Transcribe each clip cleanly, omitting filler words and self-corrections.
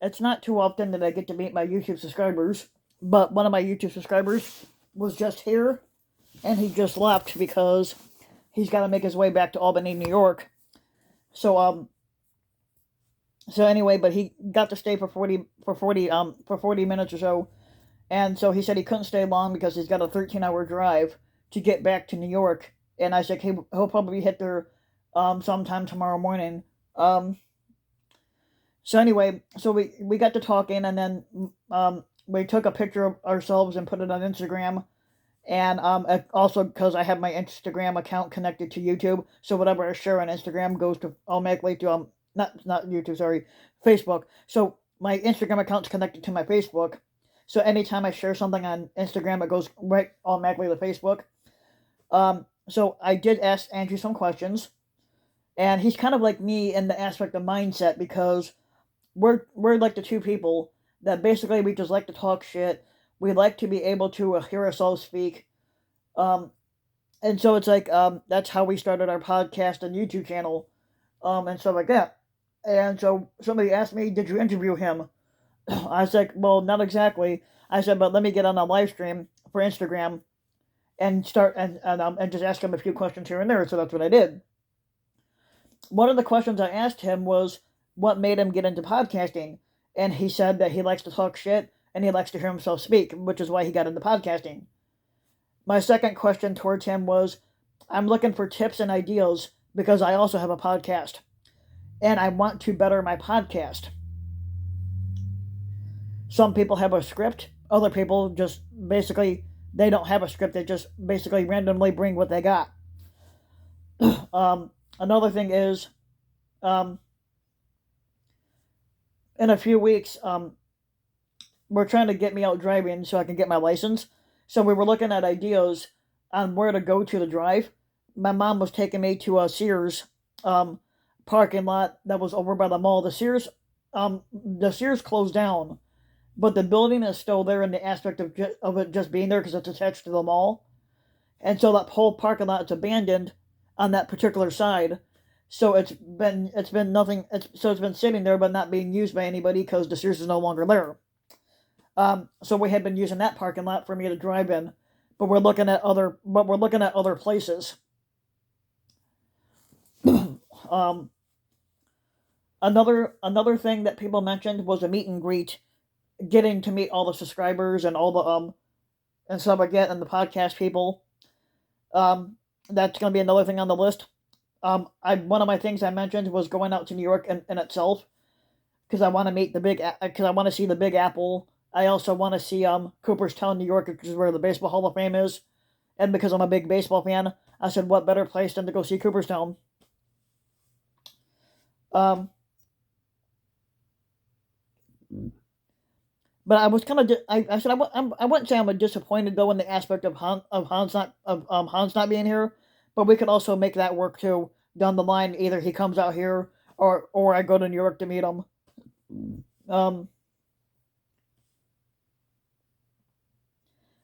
It's not too often that I get to meet my YouTube subscribers, but one of my YouTube subscribers was just here, and he just left because he's got to make his way back to Albany, New York. So so anyway, but he got to stay for 40 minutes or so, and so he said he couldn't stay long because he's got a 13-hour drive to get back to New York. And I said he'll probably hit there sometime tomorrow morning. So anyway, so we got to talking, and then we took a picture of ourselves and put it on Instagram. And also because I have my Instagram account connected to YouTube, so whatever I share on Instagram goes to automatically to not YouTube, sorry, Facebook. So my Instagram account's connected to my Facebook. So anytime I share something on Instagram, it goes right automatically to Facebook. So I did ask Andrew some questions, and he's kind of like me in the aspect of mindset, because we're like the two people that basically we just like to talk shit. We like to be able to hear ourselves speak. And so it's like that's how we started our podcast and YouTube channel, and stuff like that. And so somebody asked me, "Did you interview him?" I was like, "Well, not exactly." I said, "But let me get on a live stream for Instagram and start and just ask him a few questions here and there." So that's what I did. One of the questions I asked him was, "What made him get into podcasting?" And he said that he likes to talk shit and he likes to hear himself speak, which is why he got into podcasting. My second question towards him was, "I'm looking for tips and ideas because I also have a podcast and I want to better my podcast." Some people have a script, other people just basically they don't have a script, they just basically randomly bring what they got. Another thing is, um, in a few weeks, we're trying to get me out driving so I can get my license. So we were looking at ideas on where to go to drive. My mom was taking me to a Sears parking lot that was over by the mall. The Sears closed down, but the building is still there in the aspect of it just being there because it's attached to the mall. And so that whole parking lot is abandoned on that particular side. So it's been nothing. It's been sitting there but not being used by anybody because the Sears is no longer there. So we had been using that parking lot for me to drive in, but we're looking at other places. um, another thing that people mentioned was a meet and greet, getting to meet all the subscribers and all the and stuff like that, and the podcast people. That's gonna be another thing on the list. One of my things I mentioned was going out to New York in itself, because I want to meet because I want to see the Big Apple. I also want to see Cooperstown, New York, which is where the Baseball Hall of Fame is. And because I'm a big baseball fan, I said, what better place than to go see Cooperstown? Um, but I was kind of I said I wouldn't say I'm disappointed though in the aspect of Hans not being here, but we could also make that work too down the line. Either he comes out here or I go to New York to meet him. Um,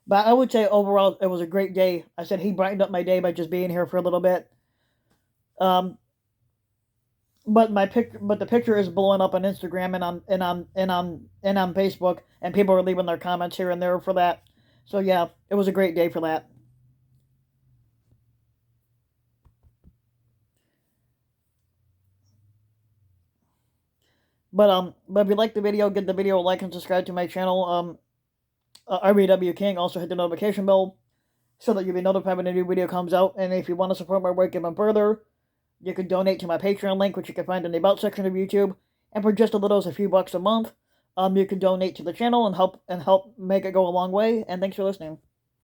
but I would say overall it was a great day. I said he brightened up my day by just being here for a little bit. Um, but the picture is blowing up on Instagram and on Facebook, and people are leaving their comments here and there for that. So yeah, it was a great day for that. But if you like the video, give the video a like and subscribe to my channel. RBW King. Also hit the notification bell so that you'll be notified when a new video comes out. And if you want to support my work even further, you can donate to my Patreon link, which you can find in the About section of YouTube. And for just a little as a few bucks a month, you can donate to the channel and help make it go a long way. And thanks for listening.